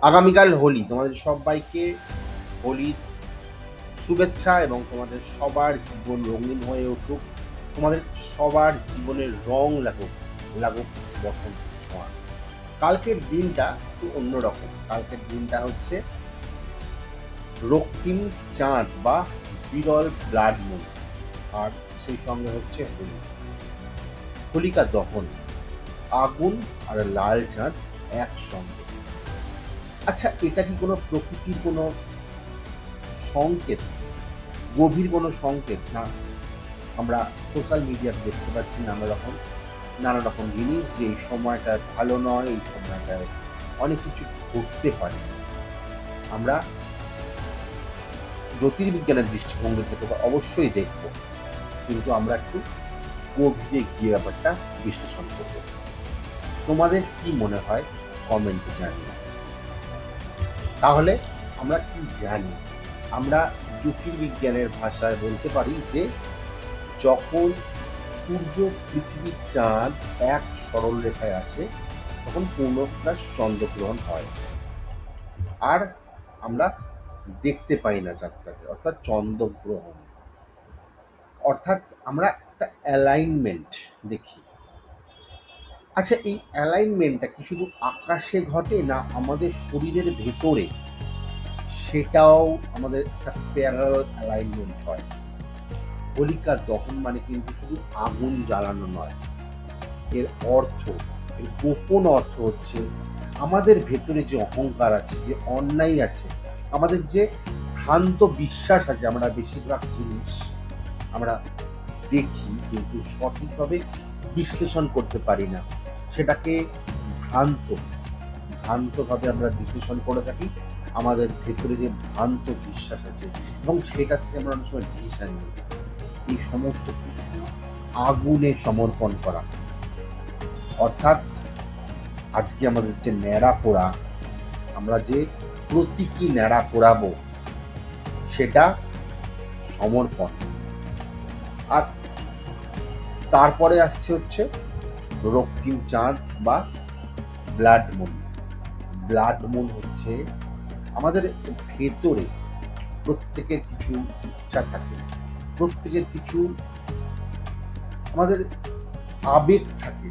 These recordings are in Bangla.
আগামীকাল হোলি, তোমাদের সবাইকে হোলির শুভেচ্ছা এবং তোমাদের সবার জীবন রঙিন হয়ে উঠুক। তোমাদের সবার জীবনের রং লাগুক, লাগুক বসন্ত ছোঁয়া। কালকের দিনটা একটু অন্যরকম। কালকের দিনটা হচ্ছে রক্তিম চাঁদ বা বিরল ব্লাড মুন, আর সেই সঙ্গে হচ্ছে হোলি, হোলিকা দহন, আগুন আর লাল চাঁদ একসঙ্গে। আচ্ছা, এটা কি কোনো প্রকৃতির কোনো সংকেত, গভীর কোনো সংকেত? না, আমরা সোশ্যাল মিডিয়াতে দেখতে পাচ্ছি নানা রকম জিনিস, যে এই সময়টা ভালো নয়, এই সময়টায় অনেক কিছু ঘটতে পারে। আমরা জ্যোতির্বিজ্ঞানের দৃষ্টিভঙ্গি থেকে তো অবশ্যই দেখব, কিন্তু আমরা একটু গভীরে গিয়ে ব্যাপারটা বিশ্লেষণ করব। তোমাদের কি মনে হয় কমেন্টে জানিও। তাহলে আমরা কি জানি? আমরা জ্যোতির্বিজ্ঞানের ভাষায় বলতে পারি যে যখন সূর্য, পৃথিবী, চাঁদ এক সরল রেখায় আসে তখন পূর্ণপ্রাস চন্দ্রগ্রহণ হয়, আর আমরা দেখতে পাই না চাঁদটাকে, অর্থাৎ চন্দ্রগ্রহণ। অর্থাৎ আমরা একটা অ্যালাইনমেন্ট দেখি। আচ্ছা, এই অ্যালাইনমেন্টটা কি শুধু আকাশে ঘটে, না আমাদের শরীরের ভেতরে সেটাও আমাদের একটা প্যারালাল অ্যালাইনমেন্ট হয়? হোলিকা দহন মানে কিন্তু শুধু আগুন জ্বালানো নয়, এর অর্থ, এর গোপন অর্থ হচ্ছে আমাদের ভেতরে যে অহংকার আছে, যে অন্যায় আছে, আমাদের যে ভ্রান্ত বিশ্বাস আছে। আমরা বেশিরভাগ জিনিস আমরা দেখি কিন্তু সঠিকভাবে বিশ্লেষণ করতে পারি না, সেটাকে ভ্রান্তভাবে আমরা বিশ্লেষণ করে থাকি। আমাদের ভেতরে যে ভ্রান্ত বিশ্বাস আছে এবং সেটা থেকে আমরা অনেক সময় ডিসিশন নিই। এই সমস্ত কিছু আগুনে সমর্পণ করা, অর্থাৎ আজকে আমাদের যে ন্যাড়া পোড়া, আমরা যে প্রতীকী ন্যাড়া পোড়াবো, সেটা সমর্পণ। আর তারপরে আসছে হচ্ছে রক্তিম চাঁদ বা ব্লাড মুন। ব্লাড মুন হচ্ছে আমাদের ভেতরে প্রত্যেকের কিছু ইচ্ছা থাকে, প্রত্যেকের কিছু আমাদের আবেগ থাকে,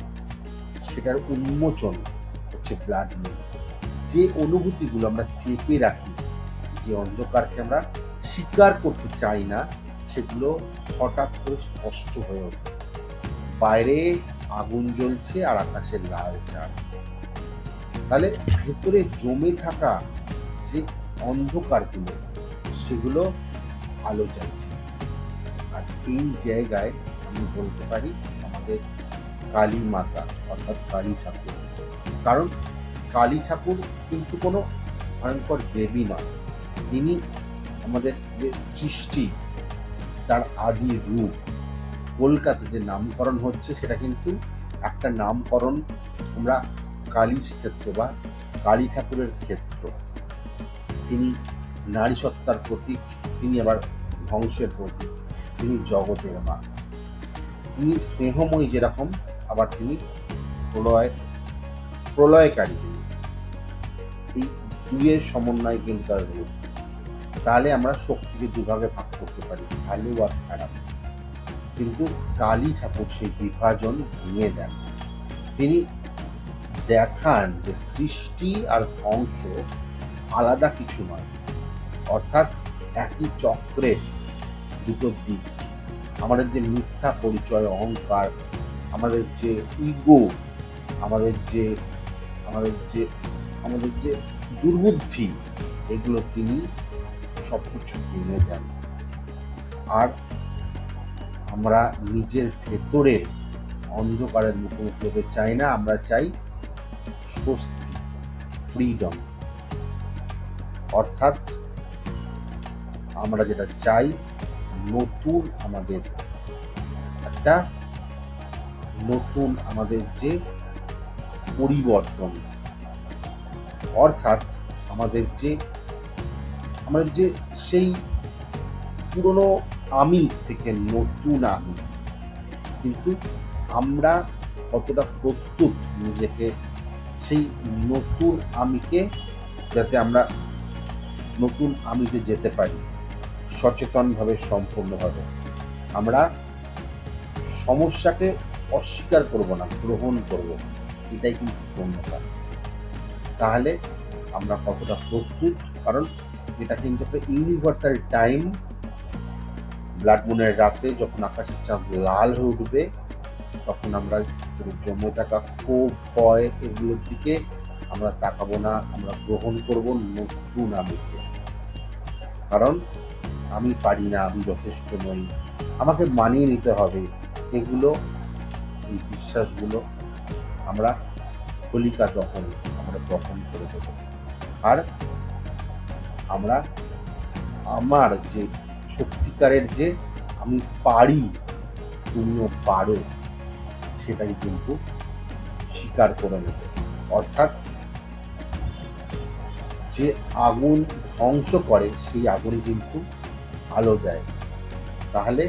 সেটার উন্মোচন হচ্ছে ব্লাড মুন। যে অনুভূতিগুলো আমরা চেপে রাখি, যে অন্ধকারকে আমরা স্বীকার করতে চাই না, সেগুলো হঠাৎ করে স্পষ্ট হয়ে ওঠে। বাইরে আগুন জ্বলছে আর আকাশে লাল চাঁদ, তাহলে ভেতরে জমে থাকা যে অন্ধকারগুলো, সেগুলো আলো জ্বলছে। আর এই জায়গায় আমি বলতে পারি আমাদের কালী মাতা, অর্থাৎ কালী ঠাকুর। কারণ কালী ঠাকুর কিন্তু কোনো ভয়ঙ্কর দেবী নয়, তিনি আমাদের যে সৃষ্টি, তার আদি রূপ। কলকাতা যে নামকরণ হচ্ছে, সেটা কিন্তু একটা নামকরণ আমরা কালী ক্ষেত্র বা কালী ঠাকুরের ক্ষেত্র। তিনি নারী সত্তার প্রতীক, তিনি আবার ধ্বংসের প্রতীক, তিনি জগতের মা। তিনি স্নেহময়ী যেরকম, আবার তিনি প্রলয়কারী। তিনি এই দুইয়ের সমন্বয় কিন্তু তার রূপ। তাহলে আমরা শক্তিকে দুভাগে ভাগ করতে পারি, ভালো আর খারাপ। কিন্তু কালী ঠাকুর সেই বিভাজন ভেঙে দেন। তিনি দেখান যে সৃষ্টি আর ধ্বংস আলাদা কিছু নয়, অর্থাৎ একই চক্রের দুটো দিক। আমাদের যে মিথ্যা পরিচয়, অহংকার, আমাদের যে ইগো, আমাদের যে আমাদের যে আমাদের যে দুর্বুদ্ধি, এগুলো তিনি সব কিছু ভেঙে দেন। আর আমরা নিজের ভেতরের অন্ধকারের মুখোমুখি হতে চাই না, আমরা চাই স্বস্তি, ফ্রিডম। অর্থাৎ আমরা যেটা চাই, নতুন আমাদের একটা নতুন আমাদের যে পরিবর্তন, অর্থাৎ আমাদের যে সেই পুরনো আমি থেকে নতুন আমি। কিন্তু আমরা কতটা প্রস্তুত নিজেকে সেই নতুন আমিকে যাতে আমরা নতুন আমিতে যেতে পারি সচেতনভাবে, সম্পূর্ণভাবে। আমরা সমস্যাকে অস্বীকার করব না, গ্রহণ করব, এটাই কিন্তু পূর্ণতা। তাহলে আমরা কতটা প্রস্তুত, কারণ এটা কিন্তু একটা ইউনিভার্সাল টাইম। ব্লাড মুনের রাতে যখন আকাশের চাঁদ লাল হয়ে উঠবে, তখন আমরা জমে থাকা ক্ষোভ, ভয় এগুলোর দিকে আমরা তাকাবো না, আমরা গ্রহণ করব নতুন আমিকে। কারণ আমি পারি না, আমি যথেষ্ট নই, আমাকে মানিয়ে নিতে হবে, এগুলো, এই বিশ্বাসগুলো আমরা হোলিকা দহন আমরা দহন করে দেব। আর আমরা আমার যে সত্যিকারের যে আমি পারি, তুমিও পারো, সেটাই কিন্তু স্বীকার করে নেব। অর্থাৎ যে আগুন ধ্বংস করে, সেই আগুনই কিন্তু আলো দেয়। তাহলে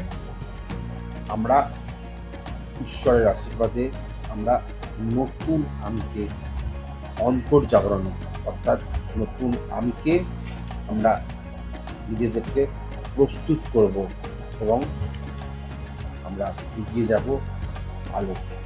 আমরা ঈশ্বরের আশীর্বাদে আমরা নতুন আমিকে অন্তর্জাগরণ, অর্থাৎ নতুন আমিকে আমরা নিজেদেরকে প্রস্তুত করব এবং আমরা এগিয়ে যাব আলোর দিকে।